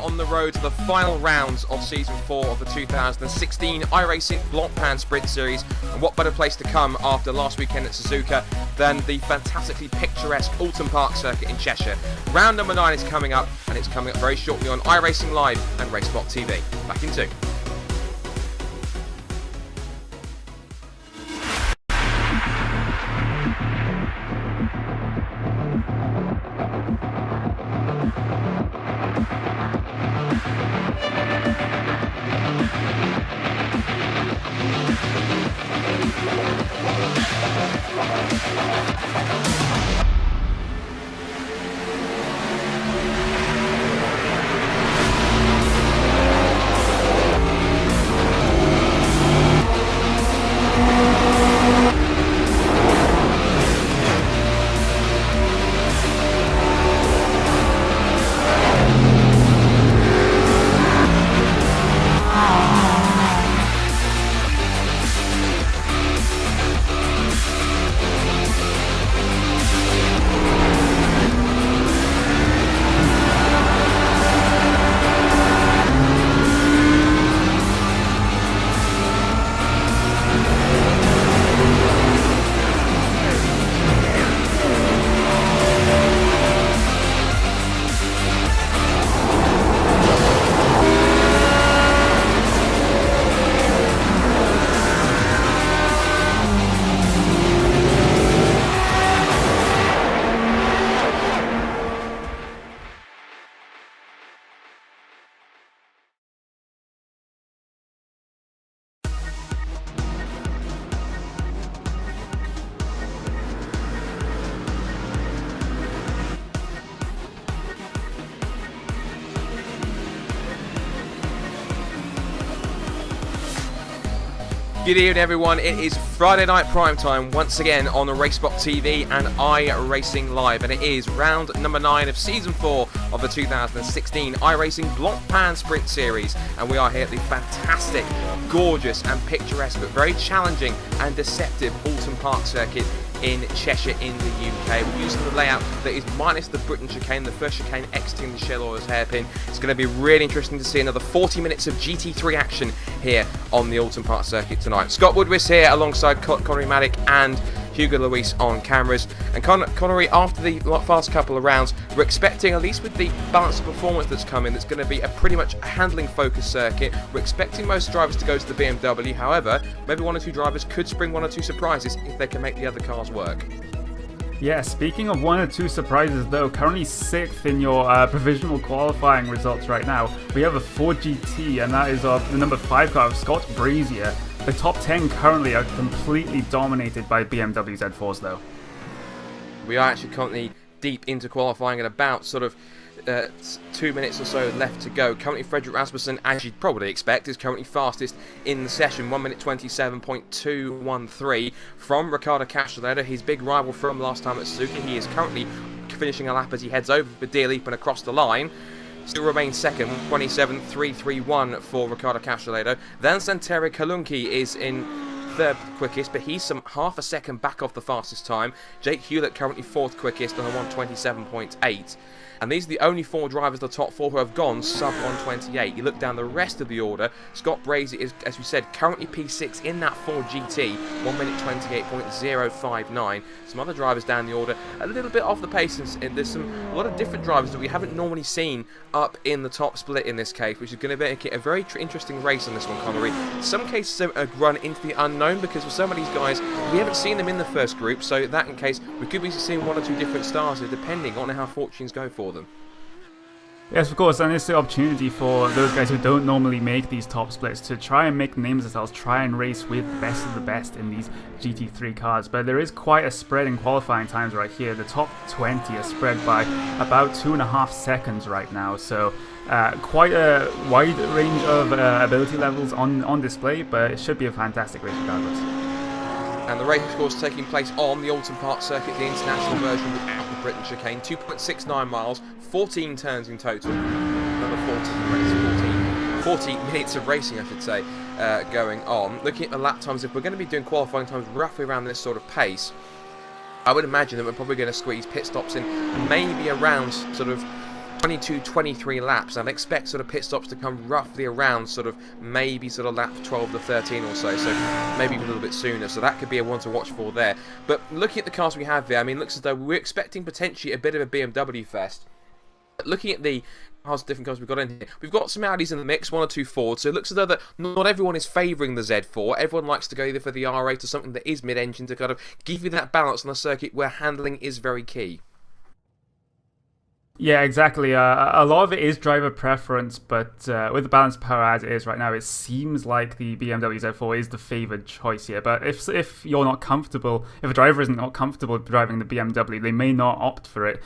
on the road to the final rounds of Season 4 of the 2016 iRacing Blancpain Sprint Series, and what better place to come after last weekend at Suzuka than the fantastically picturesque Oulton Park circuit in Cheshire. Round number 9 is coming up, and it's coming up very shortly on iRacingLive and RaceSpotTV. Back in 2. Good evening, everyone. It is Friday night prime time once again on the RaceSpotTV and iRacingLive, and it is round number 9 of Season 4 of the 2016 iRacing Blancpain Sprint Series, and we are here at the fantastic, gorgeous and picturesque but very challenging and deceptive Oulton Park circuit in Cheshire in the UK. We're using the layout that is minus the Britain chicane, the first chicane exiting the Shell Oilers hairpin. It's going to be really interesting to see another 40 minutes of GT3 action here on the Oulton Park circuit tonight. Scott Woodward's here alongside Connery Maddock and Hugo Luis on cameras. And Connery, after the last couple of rounds, we're expecting, at least with the balance of performance that's coming, that's going to be a pretty much handling focused circuit. We're expecting most drivers to go to the BMW. However, maybe one or two drivers could spring one or two surprises if they can make the other cars work. Yeah, speaking of one or two surprises though, currently 6th in your provisional qualifying results right now, we have a Ford GT, and that is the number 5 car of Scott Brazier. The top 10 currently are completely dominated by BMW Z4s though. We are actually currently deep into qualifying at about sort of 2 minutes or so left to go. Currently Frederick Rasmussen, as you'd probably expect, is currently fastest in the session, 1 minute 27.213 from Riccardo Castelletto, his big rival from last time at Suzuka. He is currently finishing a lap as he heads over for Deerleap and across the line. Still remains second, 27.331 for Riccardo Castelletto. Then Santeri Kalunki is in third quickest, but he's some half a second back off the fastest time. Jake Hewlett currently 4th quickest on a 127.8. And these are the only 4 drivers, the top 4, who have gone sub 128. You look down the rest of the order, Scott Brazier is, as we said, currently P6 in that Ford GT, 1 minute 28.059. Some other drivers down the order a little bit off the pace, and there's a lot of different drivers that we haven't normally seen up in the top split in this case, which is going to make it a very interesting race on this one, Connery. In some cases, a run into the unknown, because for some of these guys, we haven't seen them in the first group, so that in case, we could be seeing 1 or 2 different starters, depending on how fortunes go for them. Yes, of course, and it's the opportunity for those guys who don't normally make these top splits to try and make names themselves, try and race with the best of the best in these GT3 cars. But there is quite a spread in qualifying times right here. The top 20 are spread by about 2.5 seconds right now, so quite a wide range of ability levels on display, but it should be a fantastic race regardless. And the race, of course, taking place on the Oulton Park circuit, the international version without the Britain chicane. 2.69 miles, 14 turns in total. Another 40 minutes of racing, I should say, going on. Looking at the lap times, if we're going to be doing qualifying times roughly around this sort of pace, I would imagine that we're probably going to squeeze pit stops in maybe around sort of 22-23 laps, and I'd expect sort of pit stops to come roughly around sort of maybe sort of lap 12 to 13 or so, so maybe even a little bit sooner, so that could be a one to watch for there. But looking at the cars we have there, I mean, it looks as though we're expecting potentially a bit of a BMW fest. Looking at the different cars we've got in here, we've got some Audis in the mix, 1 or 2 Fords, so it looks as though that not everyone is favouring the Z4. Everyone likes to go either for the R8 or something that is mid-engine to kind of give you that balance on a circuit where handling is very key. Yeah, exactly. A lot of it is driver preference, but with the balanced power as it is right now, it seems like the BMW Z4 is the favoured choice here. But if you're not comfortable, if a driver isn't not comfortable driving the BMW, they may not opt for it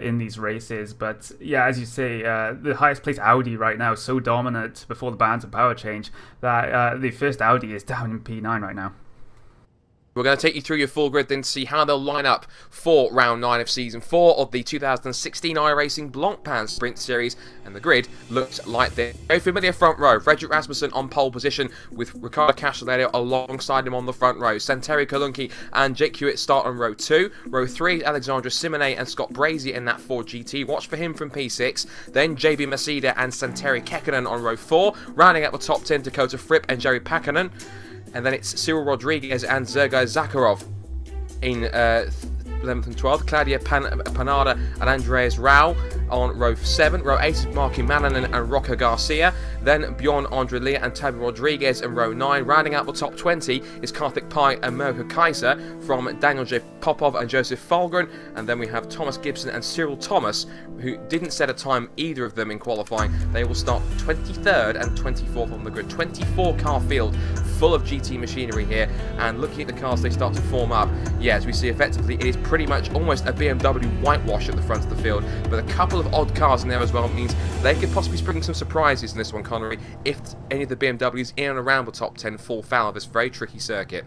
in these races. But yeah, as you say, the highest placed Audi right now is so dominant before the balanced power change that the first Audi is down in P9 right now. We're going to take you through your full grid then to see how they'll line up for round 9 of season 4 of the 2016 iRacing Blancpain Sprint Series, and the grid looks like this. Very familiar front row, Frederick Rasmussen on pole position with Riccardo Castelletto alongside him on the front row. Santeri Kolunki and Jake Hewitt start on row 2. Row 3, Alexandra Simonet and Scott Brazier in that Ford GT. Watch for him from P6. Then JB Masida and Santeri Kekkonen on row 4. Rounding out the top 10, Dakota Fripp and Jerry Pakkanen. And then it's Cyril Rodriguez and Sergei Zakharov in 11th and 12th. Claudia Panada and Andreas Rau on row 7. Row 8 is Marky Mannanen and Rocco Garcia. Then Bjorn Andre Lear and Tabi Rodriguez in row 9. Rounding out the top 20 is Karthik Pai and Mirko Kaiser from Daniel J. Popov and Joseph Falgren. And then we have Thomas Gibson and Cyril Thomas, who didn't set a time, either of them, in qualifying. They will start 23rd and 24th on the grid. 24 car field full of GT machinery here, and looking at the cars they start to form up, yeah, as we see effectively, it is pretty much almost a BMW whitewash at the front of the field, but a couple of odd cars in there as well means they could possibly spring some surprises in this one, Connery, if any of the BMWs in and around the top 10 fall foul of this very tricky circuit.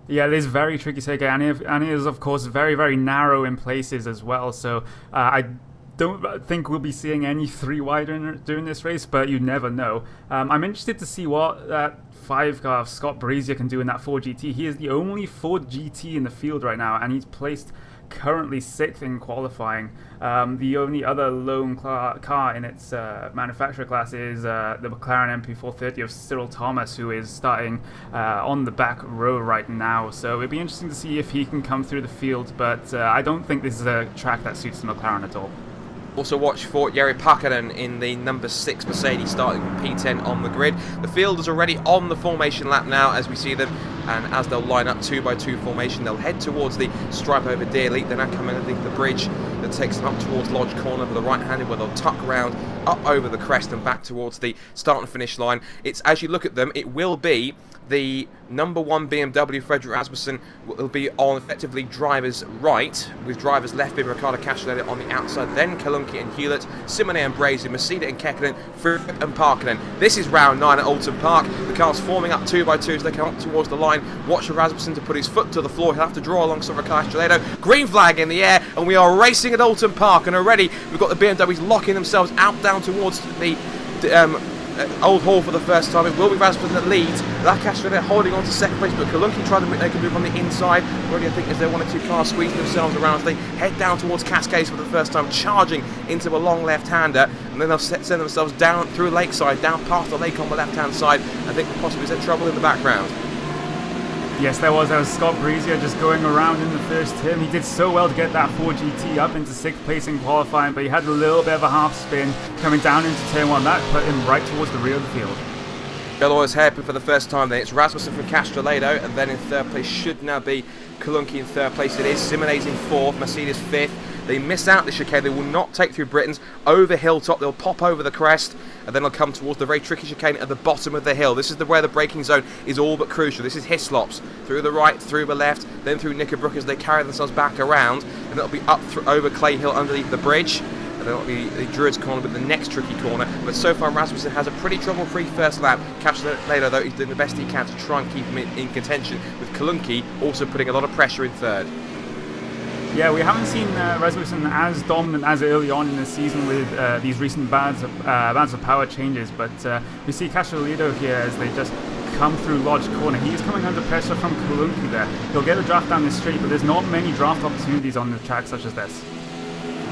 Yeah, it is very tricky circuit, and it is, of course, very, very narrow in places as well, so I don't think we'll be seeing any 3 wide during this race, but you never know. I'm interested to see what that 5-car Scott Brazier can do in that Ford GT. He is the only Ford GT in the field right now, and he's placed currently 6th in qualifying. The only other lone car in its manufacturer class is the McLaren MP430 of Cyril Thomas, who is starting on the back row right now. So it'll be interesting to see if he can come through the field, but I don't think this is a track that suits the McLaren at all. Also watch for Jari Pakkanen in the number 6 Mercedes starting P10 on the grid. The field is already on the formation lap now as we see them, and as they'll line up 2x2 formation, they'll head towards the stripe over Deerleap. They're now coming underneath the bridge that takes them up towards Lodge Corner for the right-handed, where they'll tuck around up over the crest and back towards the start and finish line. It's, as you look at them, it will be the number 1 BMW Frederick Rasmussen will be on effectively driver's right, with driver's left being Riccardo Castelletto on the outside, then Kolunki and Hewlett, Simonet and Brazier, Masida and Kekkonen, Fripp and Parkinen. This is round 9 at Oulton Park. The cars forming up 2x2 as they come up towards the line. Watch for Rasmussen to put his foot to the floor. He'll have to draw alongside Riccardo Castelletto. Green flag in the air, and we are racing at Oulton Park, and already we've got the BMWs locking themselves out down towards the Old Hall for the first time. It will be Rasmussen that leads. Castelletto holding on to second place, but Kolunki trying to make a move on the inside. Already, I think, as there 1 or 2 cars squeezing themselves around as they head down towards Cascades for the first time, charging into a long left-hander, and then they'll send themselves down through Lakeside, down past the lake on the left-hand side. I think possibly there's trouble in the background. Yes, there was Scott Brazier just going around in the first turn. He did so well to get that Ford GT up into 6th place in qualifying, but he had a little bit of a half spin coming down into turn 1. That put him right towards the rear of the field. Galois hairpin for the first time then. It's Rasmussen from Castelletto, and then in 3rd place should now be Kolunki in 3rd place. It is Simonet's in 4th, Mercedes 5th. They miss out the chicane. They will not take through Britain's over Hilltop. They'll pop over the crest, and then they'll come towards the very tricky chicane at the bottom of the hill. This is where the braking zone is all but crucial. This is Hislops. Through the right, through the left, then through Knickerbrook as they carry themselves back around, and it'll be up over Clay Hill underneath the bridge. And then it'll be the Druids corner with the next tricky corner. But so far Rasmussen has a pretty trouble-free first lap. Castelletto, though, he's doing the best he can to try and keep him in contention, with Kolunki also putting a lot of pressure in 3rd. Yeah, we haven't seen Rasmussen as dominant as early on in the season with these recent bands of power changes, but we see Castelletto here as they just come through Lodge Corner. He is coming under pressure from Kolunki there. He'll get a draft down the straight, but there's not many draft opportunities on the track such as this.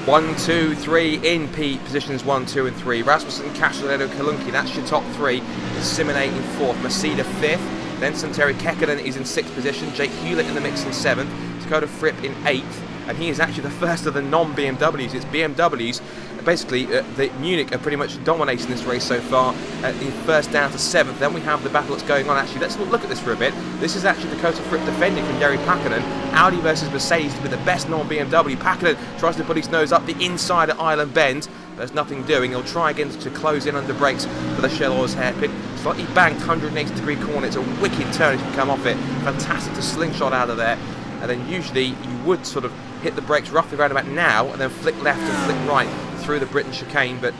1, 2, 3 in P positions 1, 2 and 3. Rasmussen, Castelletto, Kalunki, that's your top 3. Simone in 4th, Masida 5th, then Santeri Kekkonen is in 6th position, Jake Hewlett in the mix in 7th, Dakota Fripp in 8th, and he is actually the first of the non-BMWs. It's BMWs. Basically, the Munich are pretty much dominating this race so far. In first down to 7th. Then we have the battle that's going on. Actually, let's look at this for a bit. This is actually Dakota Fripp defending from Jari Pakkanen. Audi versus Mercedes with the best non-BMW. Pakkanen tries to put his nose up the inside at Island Bend. There's nothing doing. He'll try again to close in under brakes for the Shell Oils hairpin. Slightly banked 180-degree corner. It's a wicked turn if you come off it. Fantastic to slingshot out of there. And then usually you would sort of hit the brakes roughly around about now and then flick left and flick right through the Britain chicane, but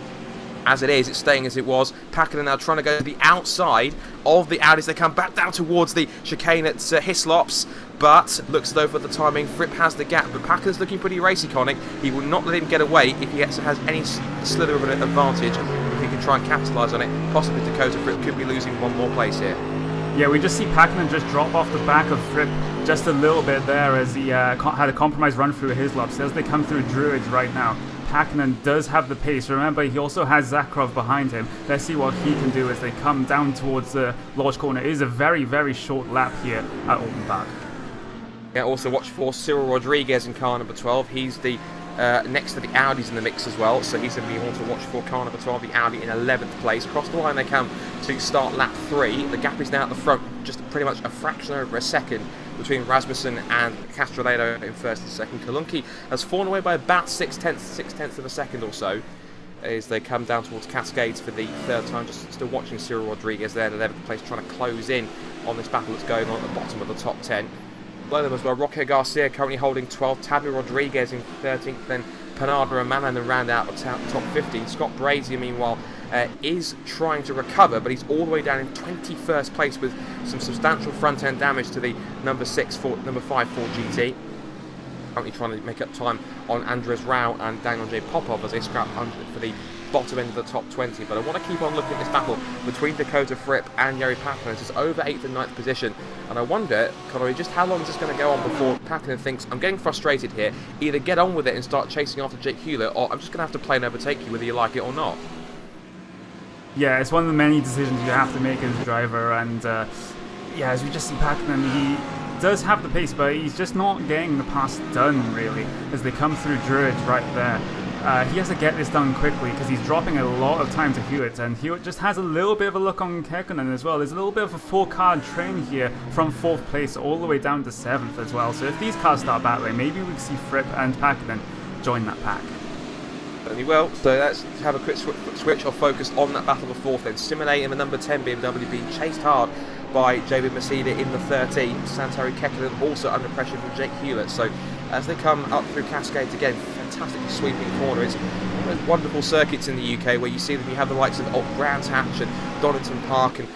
as it is, it's staying as it was. Pakkanen now trying to go to the outside of the Audis. They come back down towards the chicane at Hislops, but looks as though for the timing, Fripp has the gap, but Pakkanen's looking pretty racy-conic. He will not let him get away if he has any slither of an advantage. If he can try and capitalise on it, possibly Dakota Fripp could be losing one more place here. Yeah, we just see Pakkanen just drop off the back of Fripp just a little bit there as he had a compromised run through Hislops. As they come through Druids right now, Pakkanen does have the pace. Remember, he also has Zakharov behind him. Let's see what he can do as they come down towards the Lodge corner. It is a very, very short lap here at Oulton Park. Yeah, also watch for Cyril Rodriguez in car number 12. He's the next to the Audis in the mix as well, so he's going to be on to watch for car number 12, the Audi in 11th place. Across the line they come to start lap 3. The gap is now at the front, just pretty much a fraction over a second between Rasmussen and Castelletto in first and second. Kalunki has fallen away by about 6/10 of a second or so as they come down towards Cascades for the third time. Just still watching Cyril Rodriguez there in 11th place, trying to close in on this battle that's going on at the bottom of the top 10. Below them as well, Roque Garcia currently holding 12th, Tabby Rodriguez in 13th, then Panada and Manan then round out the top 15. Scott Brazier, meanwhile, is trying to recover, but he's all the way down in 21st place with some substantial front-end damage to the number 5 Ford GT. Currently trying to make up time on Andres Rao and Daniel J. Popov as they scrap under for the bottom end of the top 20, but I want to keep on looking at this battle between Dakota Fripp and Jari Pakkanen. It's over 8th and 9th position, and I wonder, Connery, just how long is this going to go on before Pakkanen thinks, I'm getting frustrated here, either get on with it and start chasing after Jake Hewlett, or I'm just going to have to play and overtake you whether you like it or not. Yeah, it's one of the many decisions you have to make as a driver, and yeah, as we just see Pakkanen, he does have the pace, but he's just not getting the pass done, really, as they come through Druids right there. He has to get this done quickly because he's dropping a lot of time to Hewitt, and Hewitt just has a little bit of a look on Kekkonen as well. There's a little bit of a 4-car train here from 4th place all the way down to 7th as well. So if these cars start battling, maybe we can see Fripp and Pakkanen join that pack. Certainly will. So let's have a quick switch or focus on that battle of 4th then. Simulating the number 10 BMW being chased hard by David Masida in the 13. Santeri Kekkonen also under pressure from Jake Hewlett. So as they come up through Cascades again, fantastically sweeping corner. It's one of those wonderful circuits in the UK where you see them, you have the likes of Brands Hatch and Donington Park, and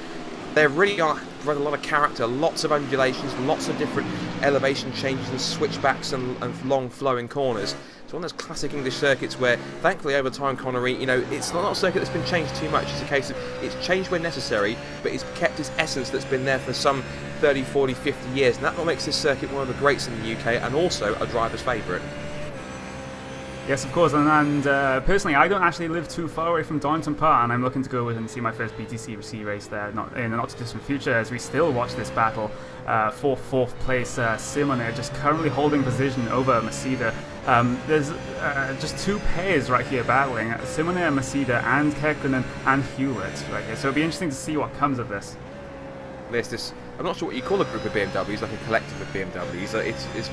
they really are a lot of character, lots of undulations, lots of different elevation changes and switchbacks and long flowing corners. It's one of those classic English circuits where, thankfully, over time, Connery, you know, it's not a circuit that's been changed too much. It's a case of it's changed where necessary, but it's kept its essence that's been there for some 30, 40, 50 years. And that what makes this circuit one of the greats in the UK and also a driver's favourite. Yes, of course, and personally, I don't actually live too far away from Donington Park, and I'm looking to go and see my first BTCC race there in the not-too-distant future, as we still watch this battle for 4th place. Simon just currently holding position over Masida. There's just 2 pairs right here battling, Simon and Masida, and Kekkonen and Hewlett right here, so it'll be interesting to see what comes of this. I'm not sure what you call a group of BMWs, like a collective of BMWs. It's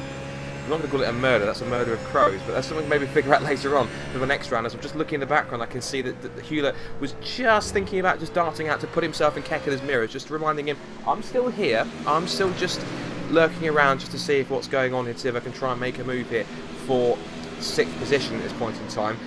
I'm not going to call it a murder, that's a murder of crows, but that's something maybe figure out later on for the next round. As I'm just looking in the background, I can see that Hewlett was just thinking about just darting out to put himself in Kekkonen's mirrors, just reminding him, I'm still here, I'm still just lurking around just to see if what's going on here, to see if I can try and make a move here for 6th position at this point in time.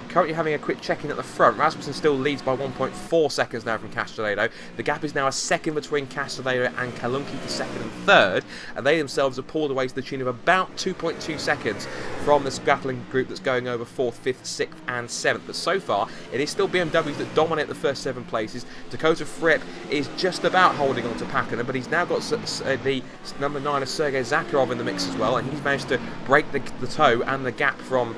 Currently having a quick check-in at the front. Rasmussen still leads by 1.4 seconds now from Castelletto. The gap is now a second between Castelletto and Kalunki for 2nd and 3rd, and they themselves are pulled away to the tune of about 2.2 seconds from this battling group that's going over 4th, 5th, 6th and 7th. But so far, it is still BMWs that dominate the first 7 places. Dakota Fripp is just about holding on to Pakkanen, but he's now got the number 9 of Sergei Zakharov in the mix as well, and he's managed to break the toe and the gap from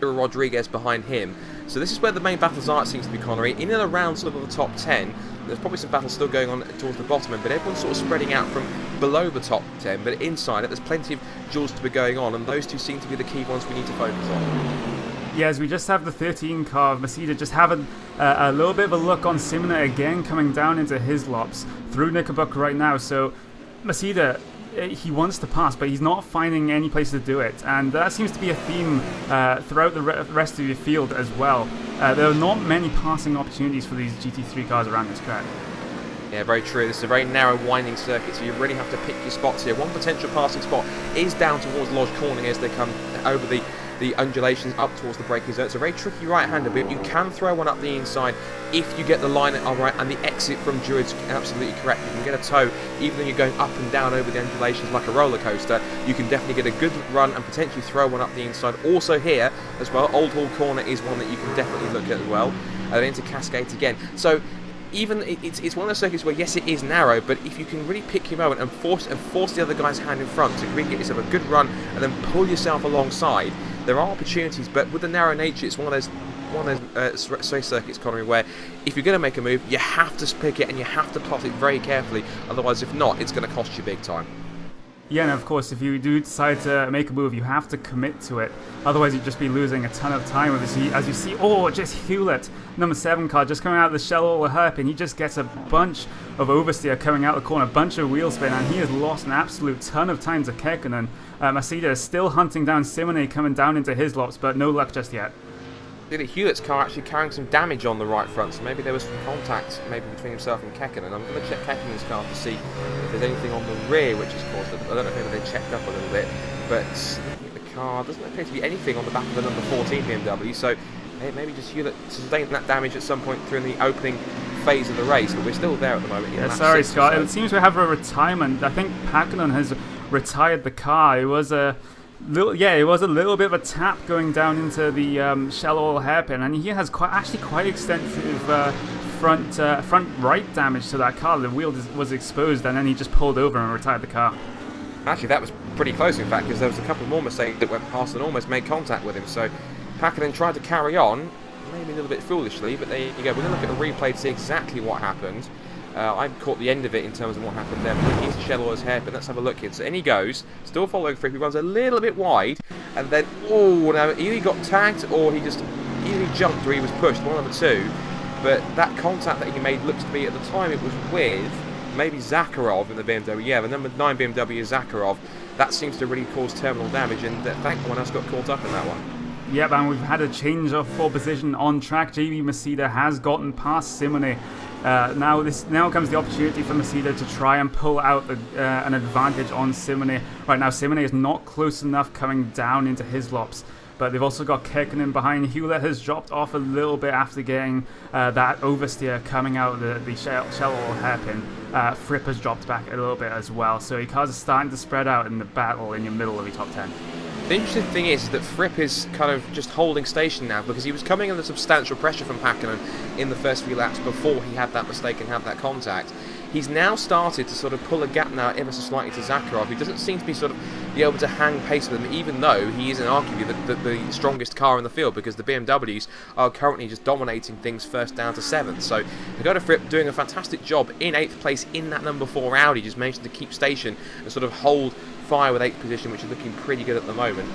Rodriguez behind him. So this is where the main battles are, it seems to be, Connery. In and around sort of the top 10, there's probably some battles still going on towards the bottom end, but everyone's sort of spreading out from below the top 10, but inside it, there's plenty of duels to be going on, and those two seem to be the key ones we need to focus on. Yes, we just have the 13 car of Masida just having a little bit of a look on Simona again, coming down into his lops through Knickerbocker right now. So Masida, he wants to pass, but he's not finding any place to do it, and that seems to be a theme throughout the rest of the field as well. There are not many passing opportunities for these GT3 cars around this track. Yeah, very true. This is a very narrow, winding circuit, so you really have to pick your spots here. One potential passing spot is down towards Lodge Corning as they come over the undulations up towards the braking zone. It's a very tricky right-hander, but you can throw one up the inside if you get the line right and the exit from Druid's absolutely correct. You can get a toe, even though you're going up and down over the undulations like a roller coaster. You can definitely get a good run and potentially throw one up the inside. Also here as well, Old Hall Corner is one that you can definitely look at as well. And then into Cascades again. So even it's one of those circuits where, yes, it is narrow, but if you can really pick your moment and force the other guy's hand in front to really get yourself a good run and then pull yourself alongside, there are opportunities. But with the narrow nature, it's one of those race circuits, Connery, where if you're going to make a move, you have to pick it and you have to plot it very carefully. Otherwise, if not, it's going to cost you big time. Yeah, and of course, if you do decide to make a move, you have to commit to it. Otherwise, you'd just be losing a ton of time. As you see, oh, just Hewlett, number 7 car, just coming out of the shell all the hairpin. He just gets a bunch of oversteer coming out the corner, a bunch of wheel spin, and he has lost an absolute ton of time to Kekkonen. Masida is still hunting down Simone coming down into his lops, but no luck just yet. Hewlett's car actually carrying some damage on the right front, so maybe there was some contact maybe between himself and Kekkonen. I'm going to check Kekkonen's car to see if there's anything on the rear which has caused it. I don't know if maybe they checked up a little bit, but looking at the car, doesn't appear to be anything on the back of the number 14 BMW, so maybe just Hewlett sustained that damage at some point during the opening phase of the race, but we're still there at the moment. Yeah, sorry, Scott. It seems we have a retirement. I think Kekkonen has retired the car. It was a little bit of a tap going down into the shell oil hairpin, and he has quite extensive front right damage to that car. The wheel was exposed, and then he just pulled over and retired the car. Actually, that was pretty close, in fact, because there was a couple more mistakes that went past and almost made contact with him. So Kekkonen tried to carry on, maybe a little bit foolishly, but there you go. We're going to look at a replay to see exactly what happened. I caught the end of it in terms of what happened there. Looking into shell oil's hair, but let's have a look here. So in he goes, still following through. He runs a little bit wide, and then now either he got tagged or he jumped or he was pushed. One of the two. But that contact that he made looks to be, at the time, it was with maybe Zakharov in the BMW. Yeah, the number 9 BMW is Zakharov. That seems to really cause terminal damage, and thankfully no one else got caught up in that one. Yep, and we've had a change of pole position on track. JB Masida has gotten past Simone. Now comes the opportunity for Masida to try and pull out an advantage on Simone. Right now, Simone is not close enough coming down into his lops, but they've also got Kekkonen behind. Hewlett has dropped off a little bit after getting that oversteer coming out of the shell oil hairpin. Fripp has dropped back a little bit as well, so your cars are starting to spread out in the battle in your middle of the top 10. The interesting thing is that Fripp is kind of just holding station now, because he was coming under substantial pressure from Kekkonen in the first few laps before he had that mistake and had that contact. He's now started to sort of pull a gap now ever so slightly to Zakharov, who doesn't seem to be sort of be able to hang pace with him, even though he isn't arguably the strongest car in the field, because the BMWs are currently just dominating things first down to 7th. So Dakota Fripp doing a fantastic job in 8th place in that number 4 Audi, just managing to keep station and sort of hold fire with 8th position, which is looking pretty good at the moment.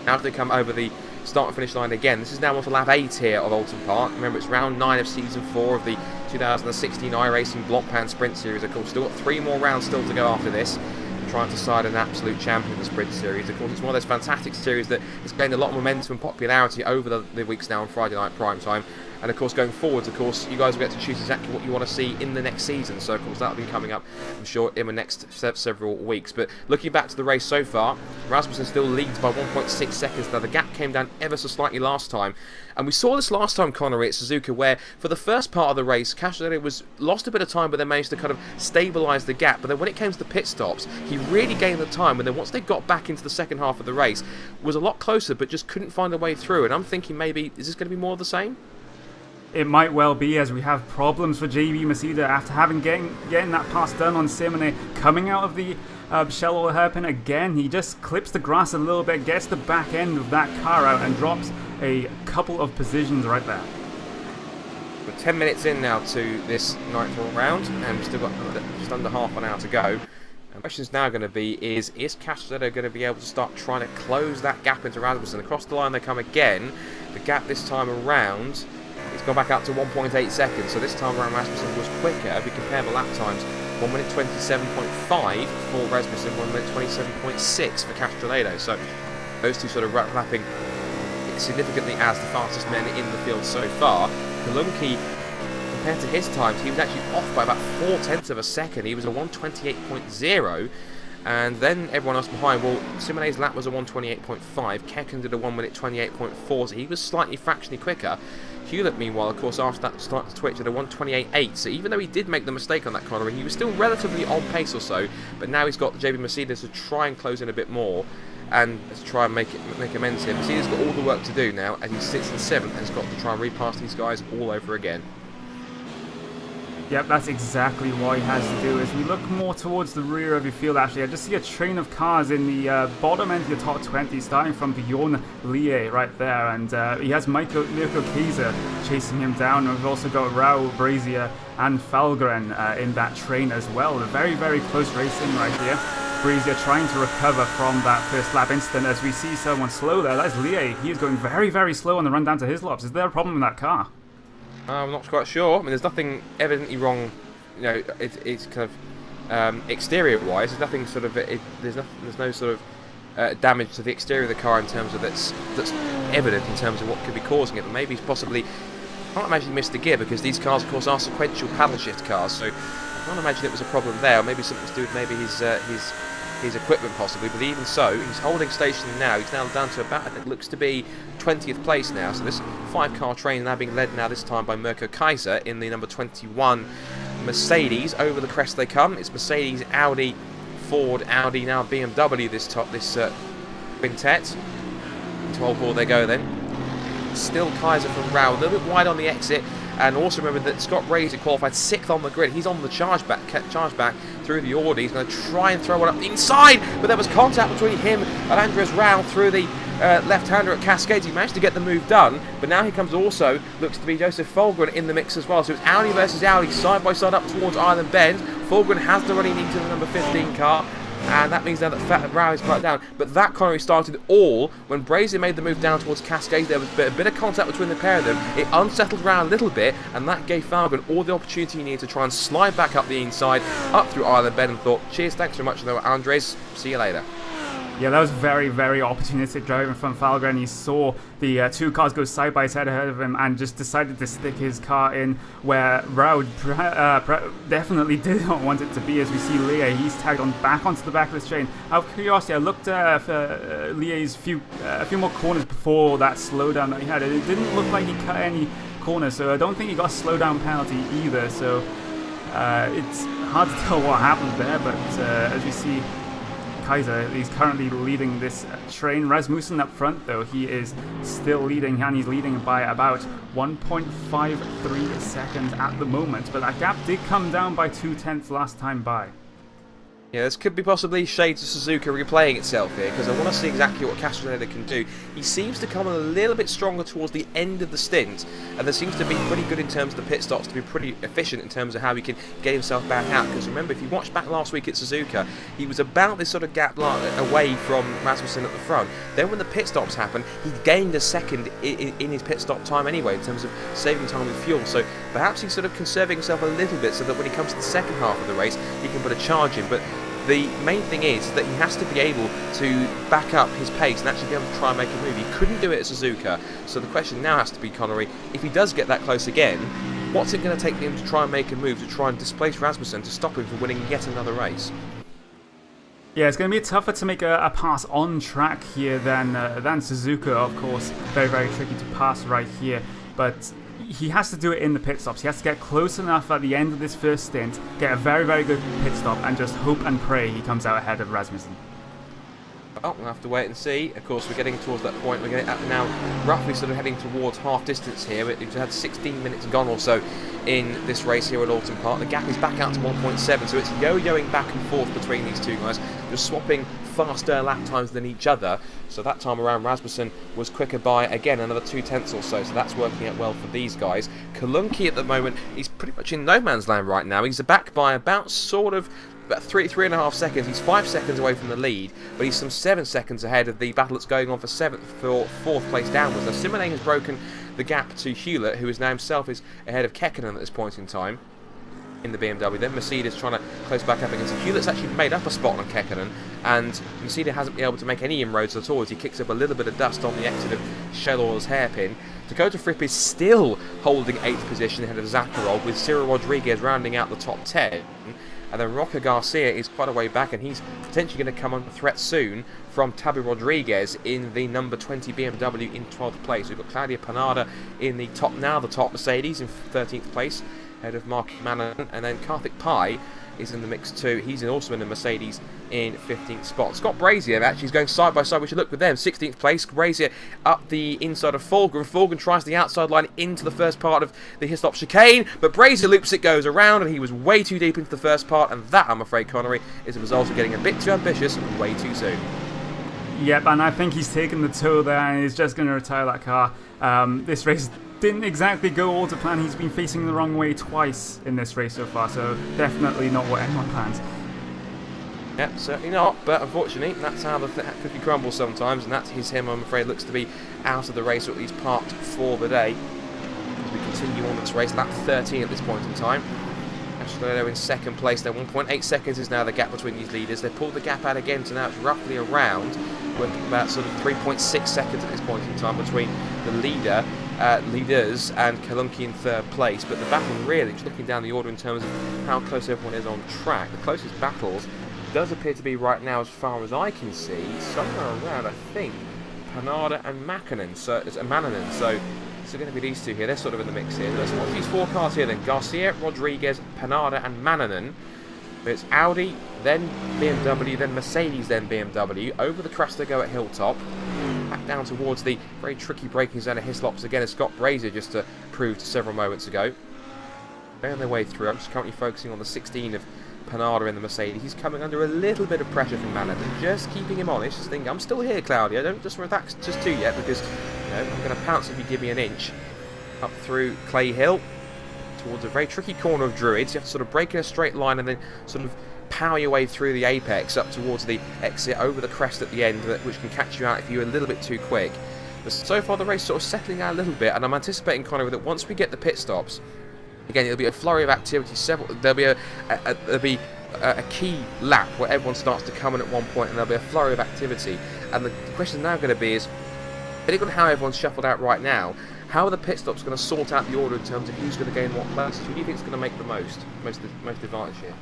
Now they come over the start and finish line again. This is now on to lap 8 here of Oulton Park. Remember, it's round 9 of season 4 of the 2016 iRacing Blancpain Sprint Series. Of course, still got 3 more rounds still to go after this, trying to decide an absolute champion of the Sprint Series. Of course, it's one of those fantastic series that has gained a lot of momentum and popularity over the weeks now on Friday night prime time. And of course, going forwards, of course, you guys will get to choose exactly what you want to see in the next season. So, of course, that'll be coming up, I'm sure, in the next several weeks. But looking back to the race so far, Rasmussen still leads by 1.6 seconds. Now, the gap came down ever so slightly last time. And we saw this last time, Connery, at Suzuka, where for the first part of the race, Castellari lost a bit of time, but then managed to kind of stabilise the gap. But then when it came to the pit stops, he really gained the time. And then once they got back into the second half of the race, was a lot closer, but just couldn't find a way through. And I'm thinking maybe, is this going to be more of the same? It might well be, as we have problems for JB Masida after getting that pass done on Simone, coming out of the shell oil hairpin again. He just clips the grass a little bit, gets the back end of that car out, and drops a couple of positions right there. We're 10 minutes in now to this ninth round, and we've still got just under half an hour to go. And the question is now going to be, is Castelletto going to be able to start trying to close that gap into Rasmussen? Across the line they come again. The gap this time around, it's gone back up to 1.8 seconds, so this time around Rasmussen was quicker. If we compare the lap times, 1 minute 27.5 for Rasmussen, 1 minute 27.6 for Castelletto. So those two sort of lapping significantly as the fastest men in the field so far. Kalunki, compared to his times, he was actually off by about 4/10 of a second. He was a 1:28.0. And then everyone else behind, well, Simone's lap was a 1:28.5, Kecken did a 1 minute 28.4, so he was slightly fractionally quicker. Hewlett, meanwhile, of course, after that started to twitch at a 1:28.8, so even though he did make the mistake on that corner, he was still relatively on pace or so, but now he's got JB Mercedes to try and close in a bit more, and to try and make amends here. Mercedes got all the work to do now, and he sits in 7th and has got to try and repass these guys all over again. Yep, that's exactly what he has to do. As we look more towards the rear of your field, actually, I just see a train of cars in the bottom end of your top 20, starting from Bjorn Lie right there, and he has Mirko Kaiser chasing him down, and we've also got Raul Brazier and Falgren in that train as well. A very, very close racing right here. Brazier trying to recover from that first lap incident. As we see someone slow there, that's Lie. He is going very, very slow on the run down to his laps. Is there a problem with that car? I'm not quite sure. I mean, there's nothing evidently wrong. You know, it's kind of exterior-wise. There's nothing sort of. There's no sort of damage to the exterior of the car in terms of that's evident in terms of what could be causing it. But maybe he's possibly. I can't imagine he missed the gear because these cars, of course, are sequential paddle shift cars. So I can't imagine it was a problem there. Or maybe something to do with maybe his equipment possibly, but even so, he's holding station now. He's now down to about, it looks to be 20th place now. So this 5-car train now being led now this time by Mirko Kaiser in the number 21 Mercedes. Over the crest they come. It's Mercedes, Audi, Ford, Audi, now BMW this quintet. 12 ball they go then. Still Kaiser from Rao, a little bit wide on the exit. And also remember that Scott Brazier qualified 6th on the grid. He's on the charge back through the Audi. He's going to try and throw one up the inside, but there was contact between him and Andres Rao through the left-hander at Cascades. He managed to get the move done, but now he comes also, looks to be Joseph Fulgren in the mix as well. So it's Audi versus Audi, side by side up towards Island Bend. Fulgren has the running into the number 15 car. And that means now that Rao is quite down. But that corner started all when Brazier made the move down towards Cascades. There was a bit of contact between the pair of them. It unsettled Rao a little bit, and that gave Falgren all the opportunity he needed to try and slide back up the inside, up through Island Bend, and thought, cheers, thanks very much, though, Andres. See you later. Yeah, that was very, very opportunistic driving from Falgren. He saw the 2 cars go side by side ahead of him and just decided to stick his car in where Rao definitely did not want it to be. As we see Lie, he's tagged on back onto the back of this train. Out of curiosity, I looked for Lie's a few more corners before that slowdown that he had. It didn't look like he cut any corners, so I don't think he got a slowdown penalty either. So it's hard to tell what happened there, but as we see, Kaiser, he's currently leading this train. Rasmussen up front, though, he is still leading, and he's leading by about 1.53 seconds at the moment. But that gap did come down by 0.2 last time by. Yeah, this could be possibly shades of Suzuka replaying itself here, because I want to see exactly what Castelletto can do. He seems to come a little bit stronger towards the end of the stint, and there seems to be pretty good in terms of the pit stops, to be pretty efficient in terms of how he can get himself back out. Because remember, if you watched back last week at Suzuka, he was about this sort of gap away from Rasmussen at the front. Then when the pit stops happened, he gained a second in his pit stop time anyway, in terms of saving time with fuel. So perhaps he's sort of conserving himself a little bit so that when he comes to the second half of the race, he can put a charge in. But the main thing is that he has to be able to back up his pace and actually be able to try and make a move. He couldn't do it at Suzuka, so the question now has to be, Connery, if he does get that close again, what's it going to take for him to try and make a move, to try and displace Rasmussen, to stop him from winning yet another race? Yeah, it's going to be tougher to make a pass on track here than Suzuka, of course. Very, very tricky to pass right here, but he has to do it in the pit stops. He has to get close enough at the end of this first stint, get a very, very good pit stop, and just hope and pray he comes out ahead of Rasmussen. Well, we'll have to wait and see. Of course, we're getting towards that point. We're getting now roughly sort of heading towards half distance here. We've had 16 minutes gone or so in this race here at Oulton Park. The gap is back out to 1.7, so it's yo-yoing back and forth between these two guys, just swapping faster lap times than each other. So that time around, Rasmussen was quicker by, again, another 0.2 or so that's working out well for these guys. Kalunki at the moment, he's pretty much in no man's land right now. He's back by about about 3.5 seconds. He's 5 seconds away from the lead, but he's some 7 seconds ahead of the battle that's going on for fourth place downwards. Now, Simone has broken the gap to Hewlett, who is now himself is ahead of Kekkonen at this point in time in the BMW. Then Mercedes trying to close back up against Hewlett's actually made up a spot on Kekkonen, and Mercedes hasn't been able to make any inroads at all as he kicks up a little bit of dust on the exit of Shell Oil's hairpin. Dakota Fripp is still holding 8th position ahead of Zakharov, with Cyril Rodriguez rounding out the top 10. And then Roca Garcia is quite a way back, and he's potentially going to come under threat soon from Tabi Rodriguez in the number 20 BMW in 12th place. We've got Claudia Panada in the top Mercedes in 13th place, ahead of Mark Mannon, and then Karthik Pai is in the mix too. He's also in the Mercedes in 15th spot. Scott Brazier actually is going side by side. We should look with them. 16th place. Brazier up the inside of Fulgren. Fulgren tries the outside line into the first part of the Hislop chicane, but Brazier loops it, goes around, and he was way too deep into the first part, and that, I'm afraid, Connery, is a result of getting a bit too ambitious and way too soon. Yep, and I think he's taken the toll there, and he's just going to retire that car. This race didn't exactly go all to plan. He's been facing the wrong way twice in this race so far, so definitely not what anyone plans. Yep, certainly not, but unfortunately that's how the cookie crumbles sometimes, and that's him, I'm afraid, looks to be out of the race, or at least parked for the day. As we continue on this race, lap 13 at this point in time. Astrodero in second place, then 1.8 seconds is now the gap between these leaders. They pulled the gap out again, so now it's roughly around, working about sort of 3.6 seconds at this point in time between the leaders and Kalunki in third place. But the battle really, just looking down the order in terms of how close everyone is on track, the closest battles does appear to be right now, as far as I can see, somewhere around, I think, Panada and Manninen. So it's going to be these two here. They're sort of in the mix here. Let's watch these 4 cars here then. Garcia, Rodriguez, Panada and Manninen. It's Audi, then BMW, then Mercedes, then BMW. Over the crest they go at Hilltop. Back down towards the very tricky braking zone of Hislops again, as Scott Brazier just proved several moments ago. They're on their way through. I'm just currently focusing on the 16 of Panada in the Mercedes. He's coming under a little bit of pressure from Manninen, just keeping him honest. Just thinking, I'm still here, Claudia. Don't just relax just too yet, because I'm going to pounce if you give me an inch. Up through Clay Hill towards a very tricky corner of Druids. You have to sort of break in a straight line and then sort of power your way through the apex up towards the exit over the crest at the end, which can catch you out if you're a little bit too quick. But so far the race sort of settling out a little bit, and I'm anticipating, Conor, that once we get the pit stops, again, it'll be a flurry of activity. There'll be a key lap where everyone starts to come in at one point, and there'll be a flurry of activity. And the question now going to be is, depending on how everyone's shuffled out right now, how are the pit stops going to sort out the order in terms of who's going to gain what places? Who do you think is going to make the most advantage here?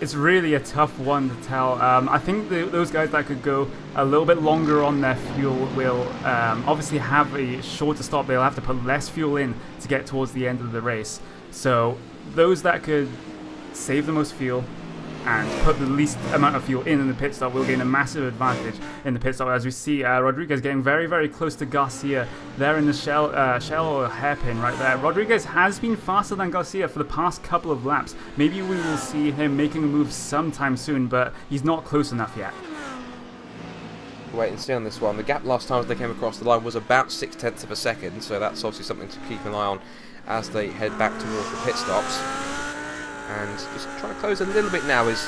It's really a tough one to tell. I think those guys that could go a little bit longer on their fuel will obviously have a shorter stop. They'll have to put less fuel in to get towards the end of the race. So those that could save the most fuel and put the least amount of fuel in the pit stop will gain a massive advantage in the pit stop. As we see Rodriguez getting very, very close to Garcia there in the shell or hairpin right there. Rodriguez has been faster than Garcia for the past couple of laps. Maybe we will see him making a move sometime soon, but he's not close enough yet. Wait and see on this one. The gap last time they came across the line was about 0.6 of a second, so that's obviously something to keep an eye on as they head back towards the pit stops. And just trying to close a little bit now is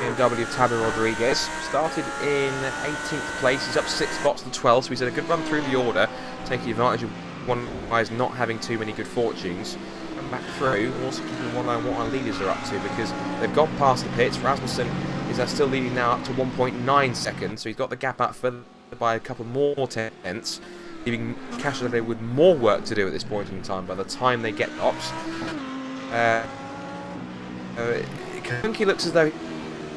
BMW of Tabi Rodriguez. Started in 18th place, he's up 6 spots to 12, so he's had a good run through the order, taking advantage of one guys not having too many good fortunes. And back through, also keeping one eye on what our leaders are up to, because they've gone past the pits. Rasmussen is still leading now up to 1.9 seconds, so he's got the gap out further by a couple more tenths, leaving Castellet with more work to do at this point in time by the time they get ops. Kunki looks as though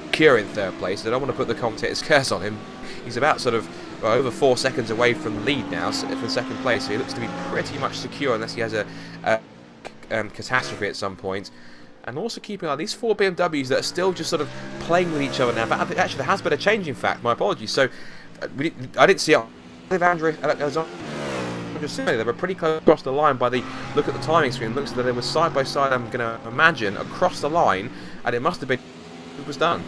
secure in third place. I don't want to put the commentator's curse on him. He's about sort of over 4 seconds away from the lead now, from second place, so he looks to be pretty much secure unless he has a catastrophe at some point. And also keeping an eye on these 4 BMWs that are still just sort of playing with each other now. But actually, there has been a change, in fact. My apologies. So, I didn't see it. They were pretty close across the line by the look at the timing screen. It looks like they were side by side, I'm going to imagine, across the line. And it must have been it was done.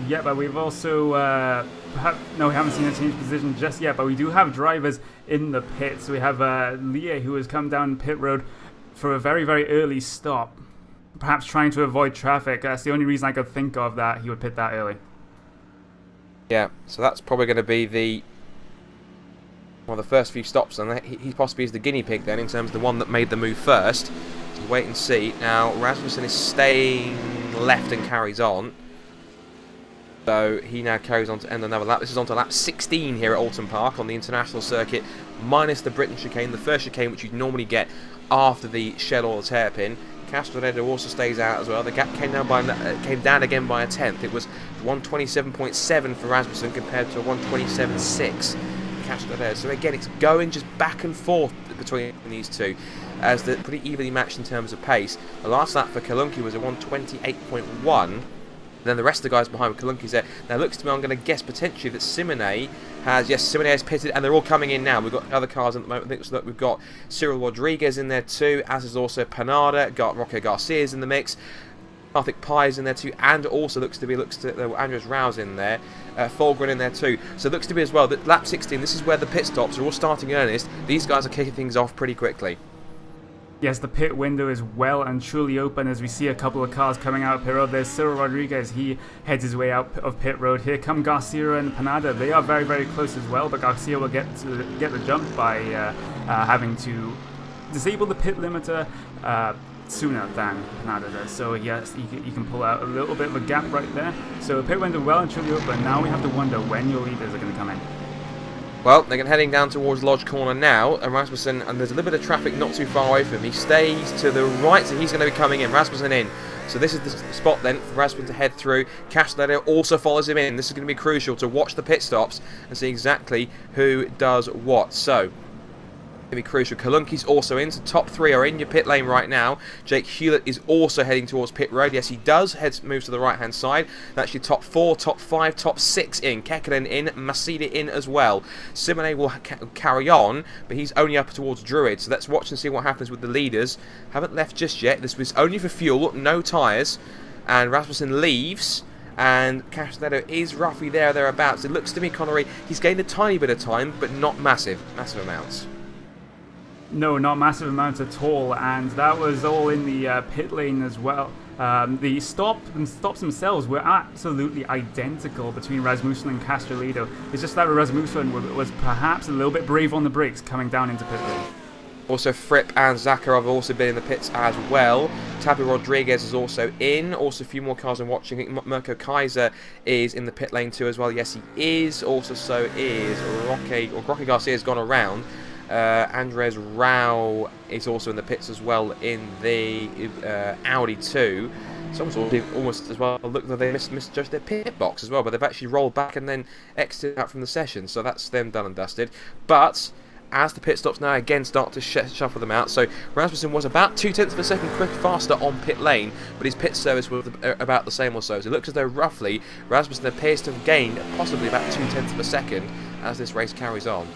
Yeah, but we've also... no, we haven't seen a change position just yet. But we do have drivers in the pits. We have Leah, who has come down pit road for a very, very early stop, perhaps trying to avoid traffic. That's the only reason I could think of that he would pit that early. Yeah, so that's probably going to be one of the first few stops, and he possibly is the guinea pig then in terms of the one that made the move first. So wait and see. Now Rasmussen is staying left and carries on. So he now carries on to end another lap. This is on to lap 16 here at Oulton Park on the international circuit, minus the Britain chicane, the first chicane which you'd normally get after the Shell or the hairpin. Castelletto also stays out as well. The gap came down again by a tenth. It was 127.7 for Rasmussen compared to 127.6 Castelletto. So again, it's going just back and forth between these two, as they're pretty evenly matched in terms of pace. The last lap for Kalunki was a 128.1. Then the rest of the guys behind Kalunki's there. Now it looks to me, I'm going to guess potentially that Simone has pitted, and they're all coming in now. We've got other cars at the moment. I think look, we've got Cyril Rodriguez in there too, as is also Panada. Got Rocco Garcia's in the mix. I think Pye's in there too, and also looks to Andres Rouse in there. Fulgren in there too. So it looks to be as well that lap 16, this is where the pit stops are all starting in earnest. These guys are kicking things off pretty quickly. Yes, the pit window is well and truly open as we see a couple of cars coming out of pit road. There's Cyril Rodriguez, he heads his way out of pit road. Here come Garcia and Panada. They are very, very close as well, but Garcia will get the jump by having to disable the pit limiter sooner than Panada does. So yes, you can pull out a little bit of a gap right there. So pit window well and truly open. Now we have to wonder when your leaders are going to come in. Well, they're heading down towards Lodge Corner now, and Rasmussen, and there's a little bit of traffic not too far away from him. He stays to the right, so he's going to be coming in. Rasmussen in. So this is the spot then for Rasmussen to head through. Castelletto also follows him in. This is going to be crucial to watch the pit stops and see exactly who does what. So, going to be crucial. Kalunki's also in, so top 3 are in your pit lane right now. Jake Hewlett is also heading towards pit road. Yes, he does. Moves to the right hand side. That's your top 4, top 5, top 6 in. Kekkonen in, Masida in as well. Simone will carry on, but he's only up towards Druid. So let's watch and see what happens with the leaders. Haven't left just yet. This was only for fuel, no tyres. And Rasmussen leaves. And Castelletto is roughly thereabouts. It looks to me, Connery, he's gained a tiny bit of time, but not massive amounts. No, not massive amounts at all, and that was all in the pit lane as well. The stops themselves were absolutely identical between Rasmussen and Castelletto. It's just that Rasmussen was perhaps a little bit brave on the brakes coming down into pit lane. Also, Fripp and Zakharov have also been in the pits as well. Tabi Rodriguez is also in. Also, a few more cars I'm watching. I think Mirko Kaiser is in the pit lane too as well. Yes, he is. Also, so is Roque Garcia has gone around. Andres Rau is also in the pits as well in the Audi 2. Someone's almost as well looked like they misjudged their pit box as well, but they've actually rolled back and then exited out from the session, so that's them done and dusted. But as the pit stops now again start to shuffle them out, so Rasmussen was about 0.2 of a second faster on pit lane, but his pit service was about the same or so. So it looks as though roughly Rasmussen appears to have gained possibly about 0.2 of a second as this race carries on.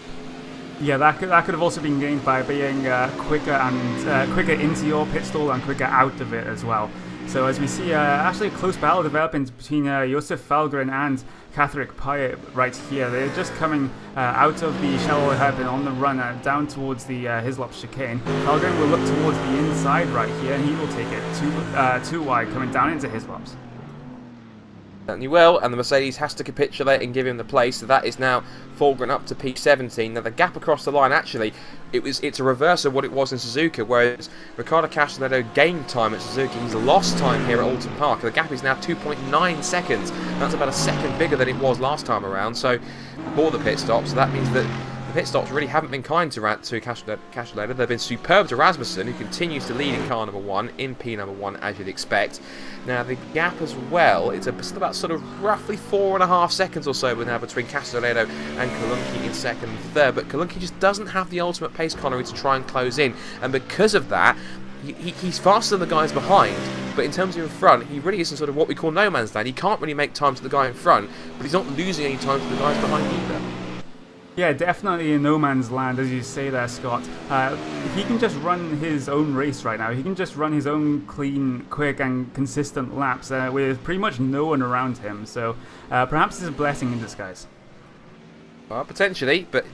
Yeah, that could have also been gained by being quicker into your pit stall and quicker out of it as well. So as we see, actually a close battle developing between Josef Falgren and Kathrik Pye right here. They're just coming out of the shallow hairpin on the run down towards the Hislop chicane. Falgren will look towards the inside right here, and he will take it too wide coming down into Hislops. Certainly will, and the Mercedes has to capitulate and give him the place, so that is now Fulgren up to P17. Now the gap across the line, actually, it's a reverse of what it was in Suzuka, whereas Riccardo Castelletto gained time at Suzuka. He's lost time here at Oulton Park. The gap is now 2.9 seconds. That's about a second bigger than it was last time around, so for the pit stop, so that means that the pit stops really haven't been kind to Castelletto. They've been superb to Rasmussen, who continues to lead in car number 1, in P number 1, as you'd expect. Now the gap as well, it's about sort of roughly 4.5 seconds or so now between Castelletto and Kalunki in second and third, but Kalunki just doesn't have the ultimate pace, Connery, to try and close in, and because of that, he's faster than the guys behind, but in terms of in front, he really is in sort of what we call no man's land. He can't really make time to the guy in front, but he's not losing any time to the guys behind either. Yeah, definitely in no man's land, as you say there, Scott. He can just run his own race right now. He can just run his own clean, quick, and consistent laps with pretty much no one around him. So perhaps it's a blessing in disguise. Well, potentially, but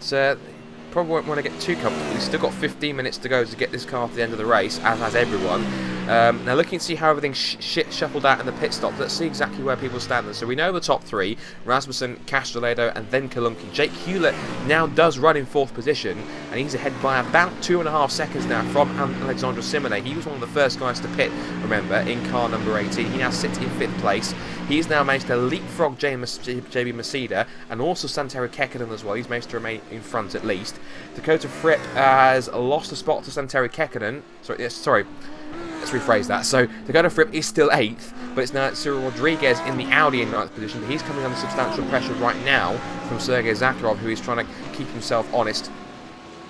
probably won't want to get too comfortable. He's still got 15 minutes to go to get this car to the end of the race, as has everyone. Now looking to see how everything's shuffled out in the pit stop, let's see exactly where people stand. So we know the top three, Rasmussen, Castelletto and then Kalunki. Jake Hewlett now does run in 4th position, and he's ahead by about 2.5 seconds now from Alexandre Simonet. He was one of the first guys to pit, remember, in car number 18. He now sits in 5th place. He's now managed to leapfrog JB Masida and also Santero Kekkonen as well. He's managed to remain in front at least. Dakota Fripp has lost a spot to Santero Kekkonen. Sorry. Let's rephrase that. So Dakota Fripp is still 8th, but it's now Cyril Rodriguez in the Audi in 9th position. But he's coming under substantial pressure right now from Sergei Zakharov, who is trying to keep himself honest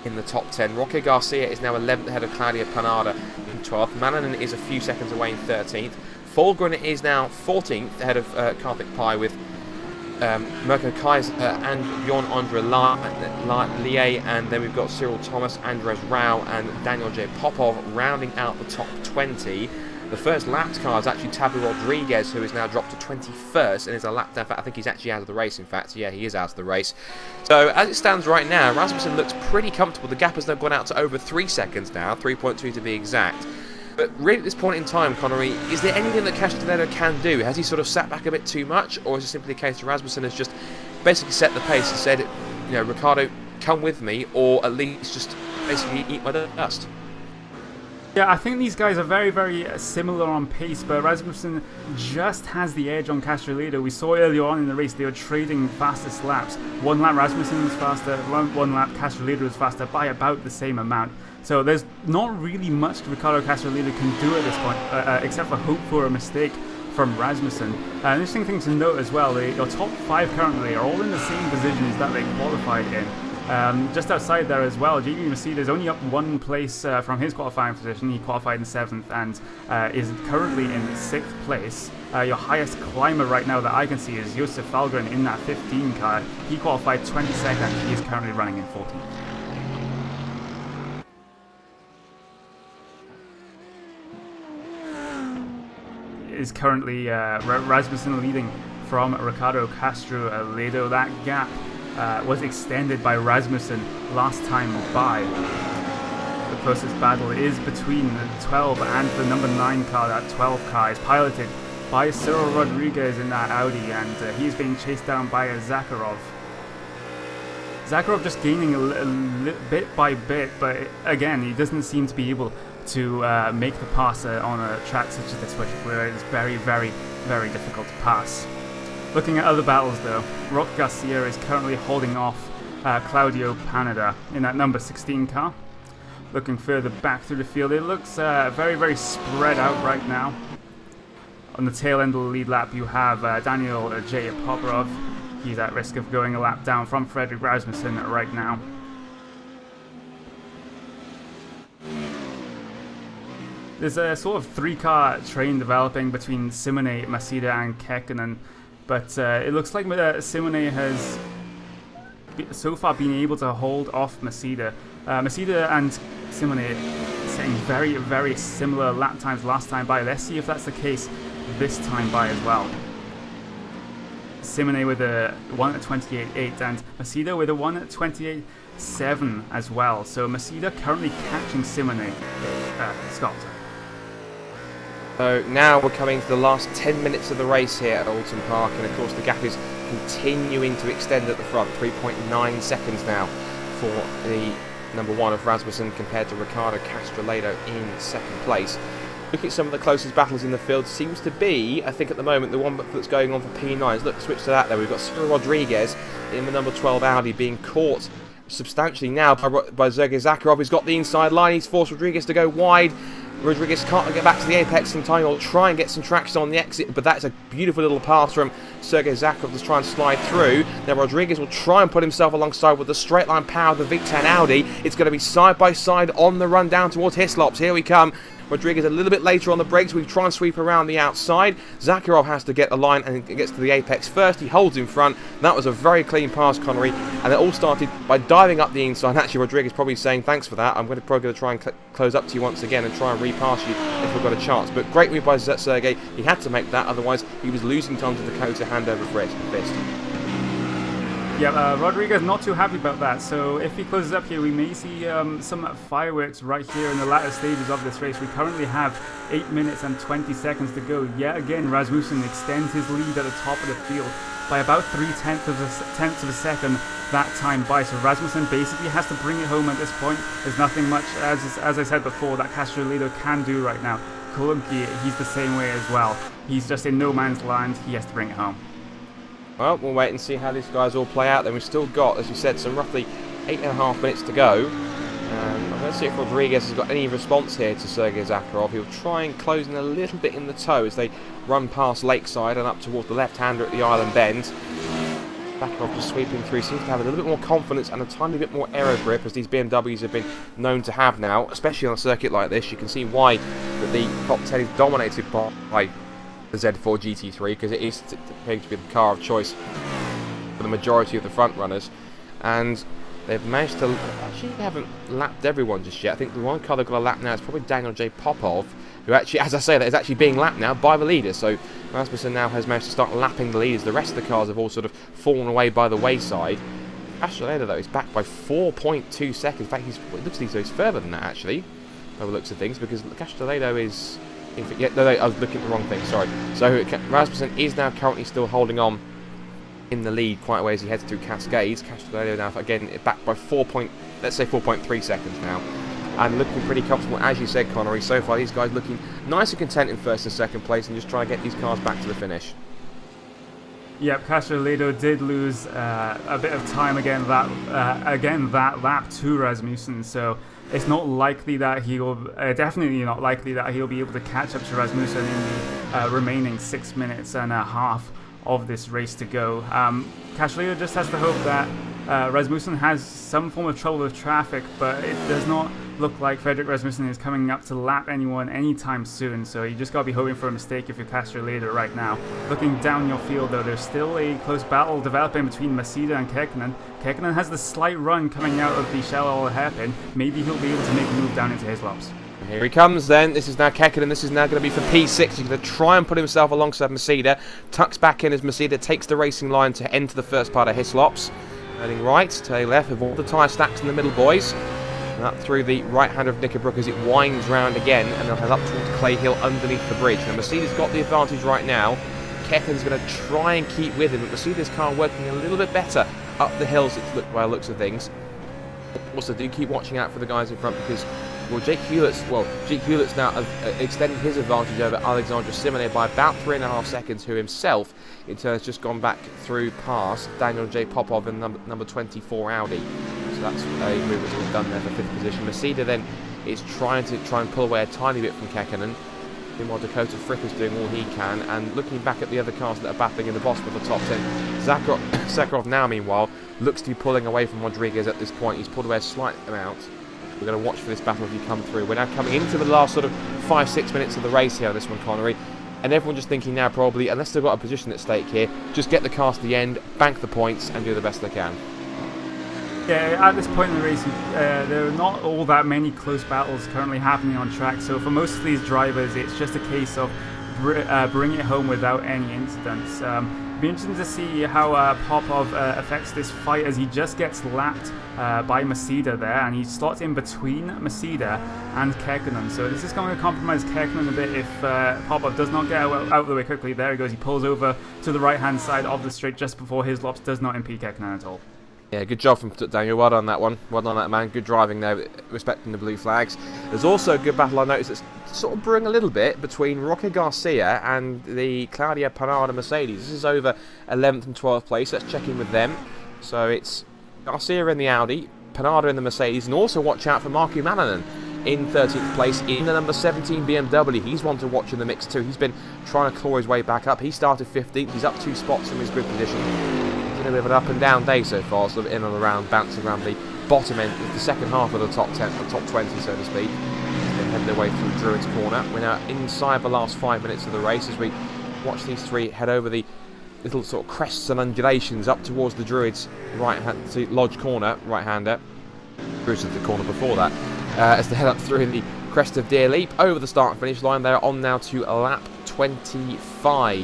in the top 10. Roque Garcia is now 11th ahead of Claudia Panada in 12th. Mananen is a few seconds away in 13th. Fulgren is now 14th ahead of Karthik Pai with Mirko Kaiser and Bjorn Andre Lie, and then we've got Cyril Thomas, Andres Rao and Daniel J. Popov rounding out the top 20. The first lapped car is actually Tabu Rodriguez, who is now dropped to 21st and is a lap down. I think he's actually out of the race, in fact. Yeah, he is out of the race. So as it stands right now, Rasmussen looks pretty comfortable. The gap has now gone out to over 3 seconds now, 3.2 to be exact. But really at this point in time, Connery, is there anything that Castelletto can do? Has he sort of sat back a bit too much, or is it simply a case that Rasmussen has just basically set the pace and said, you know, Ricciardo, come with me, or at least just basically eat my dust? Yeah, I think these guys are very, very similar on pace, but Rasmussen just has the edge on Castelletto. We saw earlier on in the race they were trading fastest laps. One lap Rasmussen was faster, one lap Castelletto was faster by about the same amount. So there's not really much Riccardo Castelletto can do at this point, except for hope for a mistake from Rasmussen. An interesting thing to note as well, your top 5 currently are all in the same positions that they qualified in. Just outside there as well, JB Masida is only up 1 place from his qualifying position. He qualified in 7th and is currently in 6th place. Your highest climber right now that I can see is Josef Falgren in that 15 car. He qualified 22nd. He is currently running in 14th. Is currently Rasmussen leading from Riccardo Castelletto. That gap was extended by Rasmussen last time by. The closest battle is between the 12 and the number 9 car. That 12 car is piloted by Cyril Rodriguez in that Audi, and he's being chased down by Zakharov. Zakharov just gaining a bit by bit, but again, he doesn't seem to be able to make the pass on a track such as this, where it is very, very, very difficult to pass. Looking at other battles though, Roque Garcia is currently holding off Claudio Panada in that number 16 car. Looking further back through the field, it looks very, very spread out right now. On the tail end of the lead lap, you have Daniel J. Poprov. He's at risk of going a lap down from Frederick Rasmussen right now. There's a sort of 3-car train developing between Simonet, Masida and Kekkonen, but it looks like Simonet has so far been able to hold off Masida. Masida and Simonet setting very, very similar lap times last time by. Let's see if that's the case this time by as well. Simonet with a 1 at 28.8 and Masida with a 1 at 28.7 as well. So Masida currently catching Simonet. Scott. So now we're coming to the last 10 minutes of the race here at Oulton Park, and of course the gap is continuing to extend at the front. 3.9 seconds now for the number 1 of Rasmussen compared to Riccardo Castelletto in 2nd place. Looking at some of the closest battles in the field, seems to be, I think at the moment, the one that's going on for P9s. Look, switch to that there. We've got Cyril Rodriguez in the number 12 Audi being caught substantially now by Sergei Zakharov. He's got the inside line. He's forced Rodriguez to go wide. Rodriguez can't get back to the apex in time. He'll try and get some traction on the exit, but that's a beautiful little pass from Sergei Zakharov to try and slide through. Now Rodriguez will try and put himself alongside with the straight line power of the V10 Audi. It's going to be side by side on the run down towards Hislops. Here we come. Rodriguez a little bit later on the brakes. We try and sweep around the outside. Zakharov has to get the line and gets to the apex first. He holds in front. That was a very clean pass, Connery, and it all started by diving up the inside. Actually, Rodriguez probably saying thanks for that. I'm probably going to try and close up to you once again and try and repass you if we've got a chance. But great move by Sergey. He had to make that, otherwise he was losing time to Dakota hand over fist. Yeah, Rodriguez not too happy about that, so if he closes up here, we may see some fireworks right here in the latter stages of this race. We currently have 8 minutes and 20 seconds to go. Yet again, Rasmussen extends his lead at the top of the field by about 0.3 of a second that time by. So Rasmussen basically has to bring it home at this point. There's nothing much, as I said before, that Castroledo can do right now. Kolumki, he's the same way as well. He's just in no man's land. He has to bring it home. Well, we'll wait and see how these guys all play out. Then we've still got, as you said, some roughly 8.5 minutes to go. Let's see if Rodriguez has got any response here to Sergei Zakharov. He'll try and close in a little bit in the toe as they run past Lakeside and up towards the left-hander at the Island Bend. Zakharov just sweeping through, seems to have a little bit more confidence and a tiny bit more aero grip, as these BMWs have been known to have now, especially on a circuit like this. You can see why that the top 10 is dominated by the Z4 GT3, because it is going to be the car of choice for the majority of the front runners, and they've managed to actually haven't lapped everyone just yet. I think the one car they've got a lap now is probably Daniel J. Popov, who actually, as I say, that is actually being lapped now by the leaders. So Rasmussen now has managed to start lapping the leaders. The rest of the cars have all sort of fallen away by the wayside. Castellano, though, is back by 4.2 seconds. In fact, it looks like he's further than that, actually, by the looks of things, because Castellano is... Yeah, no, I was looking at the wrong thing, sorry. So Rasmussen is now currently still holding on in the lead quite a way as he heads through Cascades. Castellano now, again, back by 4.3 seconds now. And looking pretty comfortable, as you said, Connery. So far, these guys looking nice and content in first and second place and just trying to get these cars back to the finish. Yep, Castroledo did lose a bit of time again that lap to Rasmussen, so it's not likely that he'll definitely not likely that he'll be able to catch up to Rasmussen in the remaining 6 minutes and a half of this race to go. Castroledo just has to hope that Rasmussen has some form of trouble with traffic, but it does not look like Frederick Rasmussen is coming up to lap anyone anytime soon, so you just got to be hoping for a mistake if you're Castroledo right now. Looking down your field, though, there's still a close battle developing between Masida and Kekkonen. Kekkonen has the slight run coming out of the shallow hairpin. Maybe he'll be able to make a move down into his laps. Here he comes then. This is now Kekkonen. This is now going to be for P6. He's going to try and put himself alongside Masida. Tucks back in as Masida takes the racing line to enter the first part of Hislops. Turning right, turning left with all the tyre stacks in the middle, boys. And up through the right hand of Knickerbrook as it winds round again, and they'll head up towards Clay Hill underneath the bridge. Now Masida's got the advantage right now. Kekkonen's going to try and keep with him, but Masida's car working a little bit better up the hills by the looks of things. Also, do keep watching out for the guys in front, because Jake Hewlett's now extended his advantage over Alexandre Simonet by about 3.5 seconds, who himself in turn has just gone back through past Daniel J. Popov in number 24 Audi. So that's a move that's been done there for 5th position. Masida then is trying and pull away a tiny bit from Kekkonen. Meanwhile, Dakota Frick is doing all he can, and looking back at the other cars that are battling in the bottom of the top 10, Zakharov now, meanwhile, looks to be pulling away from Rodriguez at this point. He's pulled away a slight amount. We're going to watch for this battle as we come through. We're now coming into the last sort of 5-6 minutes of the race here on this one, Connery. And everyone just thinking now, probably, unless they've got a position at stake here, just get the cars to the end, bank the points, and do the best they can. Yeah, at this point in the race, there are not all that many close battles currently happening on track. So for most of these drivers, it's just a case of bringing it home without any incidents. Be interesting to see how Popov affects this fight, as he just gets lapped by Masida there, and he slots in between Masida and Kekkonen. So this is going to compromise Kekkonen a bit if Popov does not get out of the way quickly. There he goes. He pulls over to the right-hand side of the straight just before his lops, does not impede Kekkonen at all. Yeah, good job from Daniel. Well done that one. Well done that man. Good driving there, respecting the blue flags. There's also a good battle I noticed that's sort of brewing a little bit between Roque Garcia and the Claudia Panada Mercedes. This is over 11th and 12th place. Let's check in with them. So it's Garcia in the Audi, Panada in the Mercedes, and also watch out for Markku Manninen in 13th place in the number 17 BMW. He's one to watch in the mix too. He's been trying to claw his way back up. He started 15th. He's up 2 spots from his grid position. A bit of an up and down day so far, sort of in and around, bouncing around the bottom end of the second half of the top 10, the top 20, so to speak. He's been head their way through Druid's corner. We're now inside the last 5 minutes of the race as we watch these three head over the little sort of crests and undulations up towards the Druids right hand to Lodge corner, right-hander. Druids at the corner before that. As they head up through the crest of Deer Leap over the start and finish line. They're on now to lap 25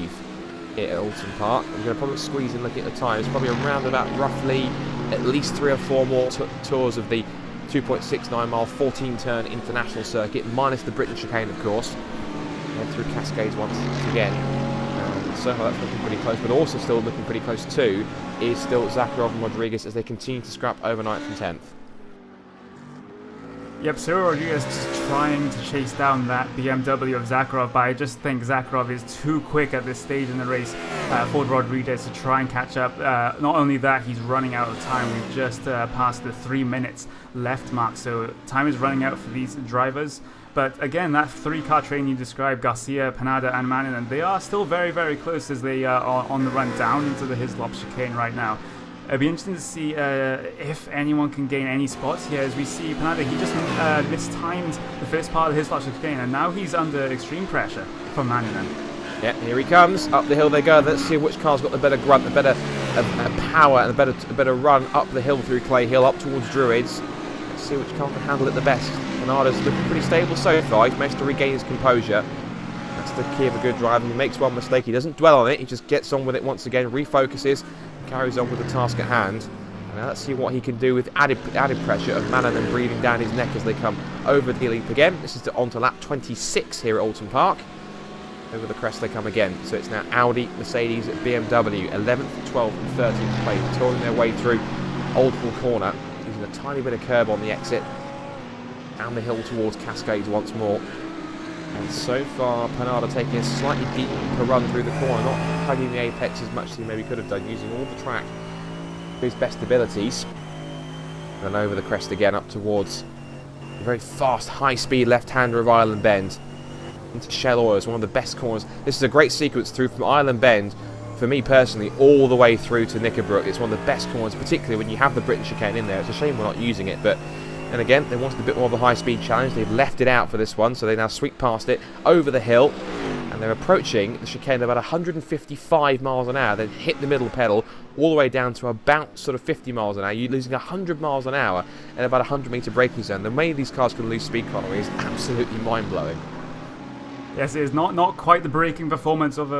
here at Oulton Park. I'm going to probably squeeze in looking at the time. It's probably around about roughly at least 3 or 4 more tours of the 2.69 mile 14 turn international circuit, minus the Britain chicane of course. Head through Cascades once again. So far that's looking pretty close, but also still looking pretty close too is still Zakharov and Rodriguez as they continue to scrap overnight from 10th. Yep, Cyril Rodriguez just trying to chase down that BMW of Zakharov, but I just think Zakharov is too quick at this stage in the race for Rodriguez to try and catch up. Not only that, he's running out of time. We've just passed the 3 minutes left mark, so time is running out for these drivers. But again, that 3-car train you described, Garcia, Panada and Mannion, they are still very, very close as they are on the run down into the Hislop chicane right now. It'll be interesting to see if anyone can gain any spots here. As we see Panada, he just mistimed the first part of his Hislop chicane, and now he's under extreme pressure from Mannion. Yeah, here he comes. Up the hill they go. Let's see which car's got the better grunt, the better power, and the better run up the hill through Clay Hill, up towards Druids. Let's see which car can handle it the best. Panada's looking pretty stable so far. He's managed to regain his composure. That's the key of a good driver. He makes one mistake, he doesn't dwell on it, he just gets on with it once again, refocuses, carries on with the task at hand. And now let's see what he can do with added pressure of Mannion and breathing down his neck as they come over the leap again. This is on to lap 26 here at Oulton Park. Over the crest they come again. So it's now Audi, Mercedes, BMW, 11th, 12th and 13th place, touring their way through Oldham Corner, using a tiny bit of curb on the exit. Down the hill towards Cascades once more. And so far, Panada taking a slightly deeper run through the corner, not hugging the apex as much as he maybe could have done, using all the track to his best abilities. And over the crest again, up towards a very fast, high-speed left-hander of Island Bend. Into Shell Oil is one of the best corners. This is a great sequence through from Island Bend, for me personally, all the way through to Knickerbrook. It's one of the best corners, particularly when you have the British chicane in there. It's a shame we're not using it, but... And again, they wanted a bit more of a high-speed challenge. They've left it out for this one, so they now sweep past it over the hill. And they're approaching the chicane at about 155 miles an hour. Then hit the middle pedal all the way down to about sort of 50 miles an hour. You're losing 100 miles an hour in about a 100-metre braking zone. The way these cars can lose speed, Conway, is absolutely mind-blowing. Yes, it is not quite the braking performance of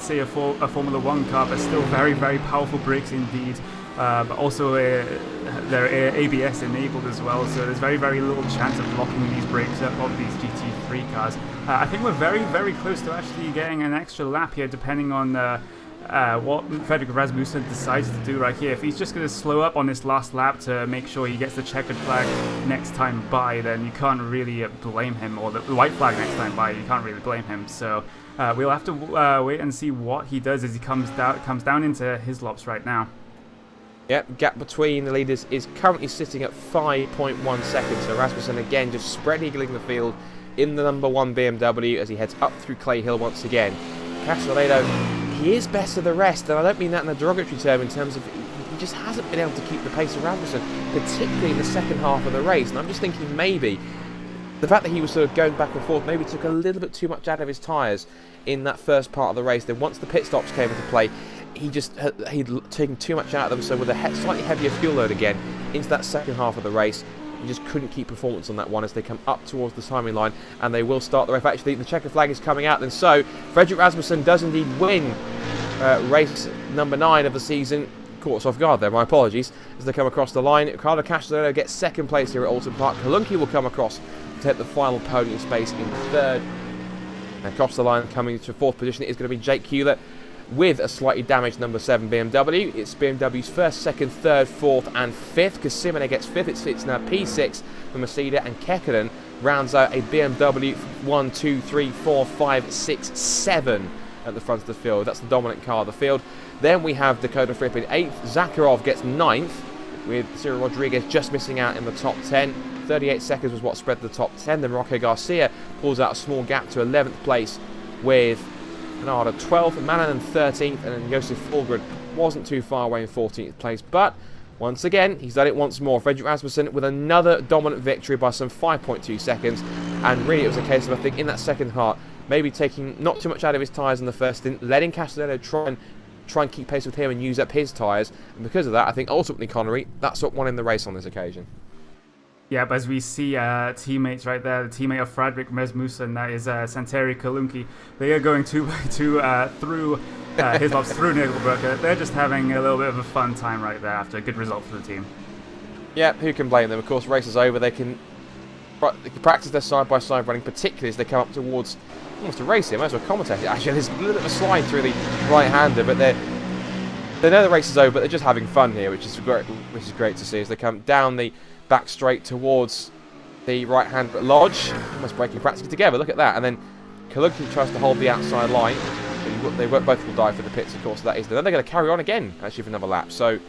say a Formula 1 car, but still very, very powerful brakes indeed. But also they're ABS enabled as well, so there's very, very little chance of locking these brakes up of these GT3 cars. I think we're very, very close to actually getting an extra lap here, depending on what Frederick Rasmussen decides to do right here. If he's just going to slow up on this last lap to make sure he gets the checkered flag next time by, then you can't really blame him, or the white flag next time by, you can't really blame him. So we'll have to wait and see what he does as he comes down into Hislops right now. Yep, gap between the leaders is currently sitting at 5.1 seconds. So Rasmussen again just spread eagling the field in the number 1 BMW as he heads up through Clay Hill once again. Castellano, he is best of the rest, and I don't mean that in a derogatory term in terms of he just hasn't been able to keep the pace of Rasmussen, particularly in the second half of the race. And I'm just thinking maybe the fact that he was sort of going back and forth maybe took a little bit too much out of his tyres in that first part of the race. Then once the pit stops came into play, he'd taken too much out of them, so with a slightly heavier fuel load again into that second half of the race, he just couldn't keep performance on that one as they come up towards the timing line, and they will start the race. Actually, the checker flag is coming out, and so Frederick Rasmussen does indeed win race number 9 of the season. Caught us off guard there, my apologies, as they come across the line. Ricardo Castellano gets second place here at Oulton Park. Kalunki will come across to take the final podium space in third. And across the line, coming to fourth position, is going to be Jake Hewlett with a slightly damaged number 7 BMW. It's BMW's first, second, third, fourth and fifth. Casimene gets fifth. It's now P6 for Mercedes, and Kekkonen rounds out a BMW 1, 2, 3, 4, 5, 6, 7 at the front of the field. That's the dominant car of the field. Then we have Dakota Fripp in 8th. Zakharov gets 9th, with Cyril Rodriguez just missing out in the top 10. 38 seconds was what spread the top 10. Then Rocco Garcia pulls out a small gap to 11th place with Panada 12th, Mannion 13th, and then Josef Fulgren wasn't too far away in 14th place. But Once again, he's done it once more. Fredrik Rasmussen with another dominant victory by some 5.2 seconds. And really, it was a case of, I think, in that second part, maybe taking not too much out of his tyres in the first stint, letting Castelletto try and keep pace with him and use up his tyres. And because of that, I think ultimately Connery, that's what won in the race on this occasion. Yeah, but as we see teammates right there, the teammate of Fredrik Rasmussen, that is Santeri Kalunki, they are going through his lops through Nickelbrook. They're just having a little bit of a fun time right there after a good result for the team. Yeah, who can blame them? Of course, race is over. They can practice their side-by-side running, particularly as they come up towards almost a race here. Might as well commentate it. Actually, there's a little bit of a slide through the right-hander, but they know the race is over, but they're just having fun here, which is great to see as they come down the back straight towards the right-hand lodge, almost breaking practically together. Look at that. And then Kalunki tries to hold the outside line. They both will die for the pits, of course. That is. Then they're going to carry on again, actually, for another lap. So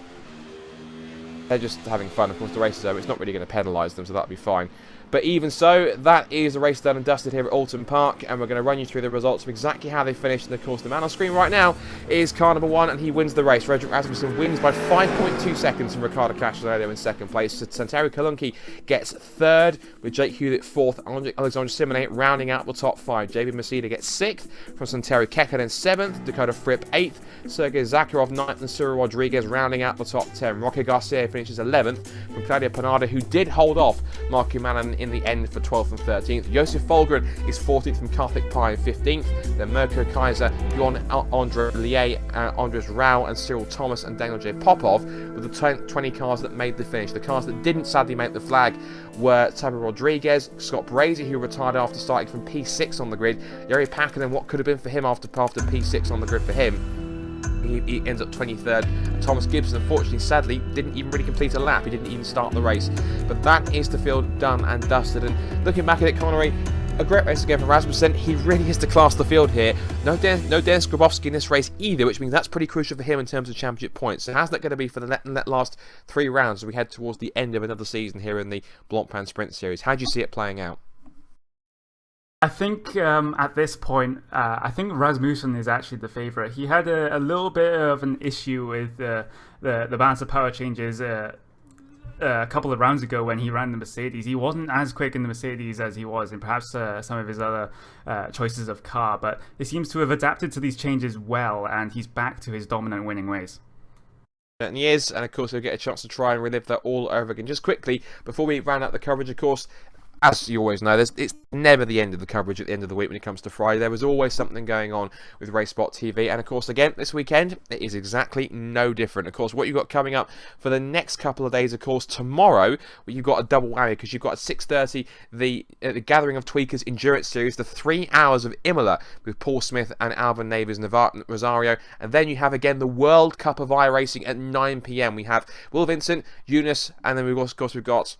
they're just having fun. Of course, the race is over. It's not really going to penalise them, so that'll be fine. But even so, that is the race done and dusted here at Oulton Park, and we're going to run you through the results of exactly how they finished. And of course, the man on screen right now is car number 1, and he wins the race. Fredrik Rasmussen wins by 5.2 seconds from Riccardo Castelletto in second place. So Santeri Kalunki gets third, with Jake Hewlett fourth, Alexander Simonet rounding out the top 5. JB Masida gets 6th, from Santeri Kekkonen 7th, Dakota Fripp 8th, Sergei Zakharov 9th, and Cyril Rodriguez rounding out the top 10. Roque Garcia finishes 11th, from Claudia Panada, who did hold off Marky Manon in the end for 12th and 13th. Josef Folgren is 14th from Karthik Pai 15th. Then Mirko Kaiser, Bjorn Andre Lier, Andres Rau, and Cyril Thomas and Daniel J. Popov were the 20 cars that made the finish. The cars that didn't sadly make the flag were Taber Rodriguez, Scott Brazy, who retired after starting from P6 on the grid, Jari Pakkanen, what could have been for him after P6 on the grid for him. He ends up 23rd. Thomas Gibson, unfortunately, sadly, didn't even really complete a lap. He didn't even start the race. But that is the field done and dusted. And looking back at it, Connery, a great race again for Rasmussen. He really is to class the field here. No Dennis Grabowski in this race either, which means that's pretty crucial for him in terms of championship points. So how's that going to be for the last 3 rounds as we head towards the end of another season here in the Blancpain Sprint Series? How do you see it playing out? I think at this point, I think Rasmussen is actually the favourite. He had a little bit of an issue with the balance of power changes a couple of rounds ago when he ran the Mercedes. He wasn't as quick in the Mercedes as he was in perhaps some of his other choices of car, but he seems to have adapted to these changes well, and he's back to his dominant winning ways. Certainly is, and of course we'll get a chance to try and relive that all over again. Just quickly, before we round out the coverage, of course, as you always know, it's never the end of the coverage at the end of the week when it comes to Friday. There was always something going on with RaceSpotTV. And of course, again, this weekend, it is exactly no different. Of course, what you've got coming up for the next couple of days, of course, tomorrow, you've got a double whammy because you've got at 6:30 the Gathering of Tweakers Endurance Series, the 3 hours of Imola with Paul Smith and Alvin Navies Rosario. And then you have, again, the World Cup of iRacing at 9 p.m. We have Will Vincent, Eunice, and then of course we've got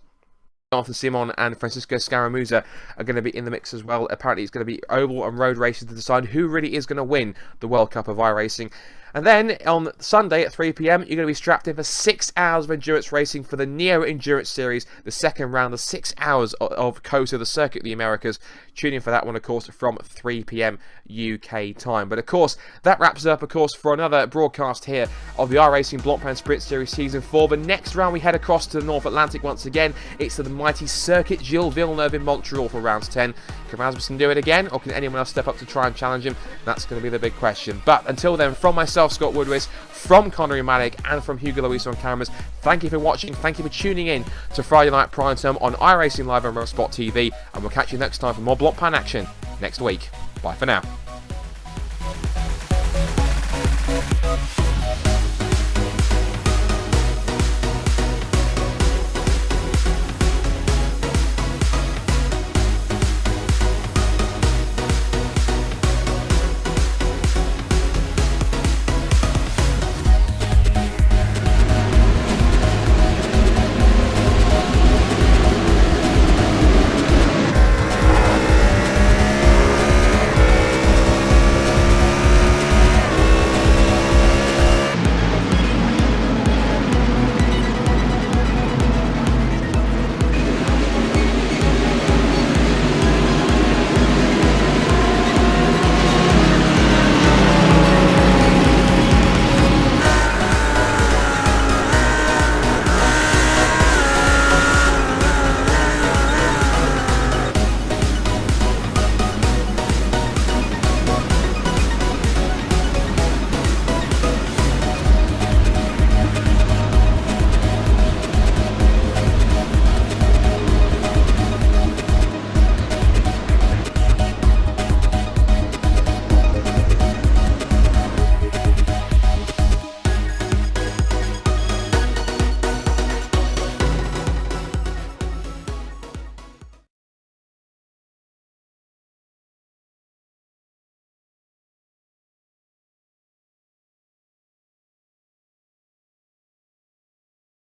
Jonathan Simon and Francisco Scaramuza are going to be in the mix as well. Apparently it's going to be oval and road races to decide who really is going to win the World Cup of iRacing. And then on Sunday at 3 p.m, you're going to be strapped in for 6 hours of endurance racing for the Neo Endurance Series, the second round, the 6 hours of COTA, the Circuit of the Americas. Tune in for that one, of course, from 3 p.m. UK time. But of course, that wraps up, of course, for another broadcast here of the iRacing Blancpain Sprint Series Season 4. The next round we head across to the North Atlantic once again. It's to the mighty Circuit Gilles Villeneuve in Montreal for rounds 10. Can Rasmussen do it again, or can anyone else step up to try and challenge him? That's going to be the big question. But until then, from myself, Scott Woodwis, from Connery Maddock, and from Hugo Luis on cameras, thank you for watching, thank you for tuning in to Friday Night Prime Time on iRacing Live on RaceSpotTV, and we'll catch you next time for more Blancpain action next week. Bye for now.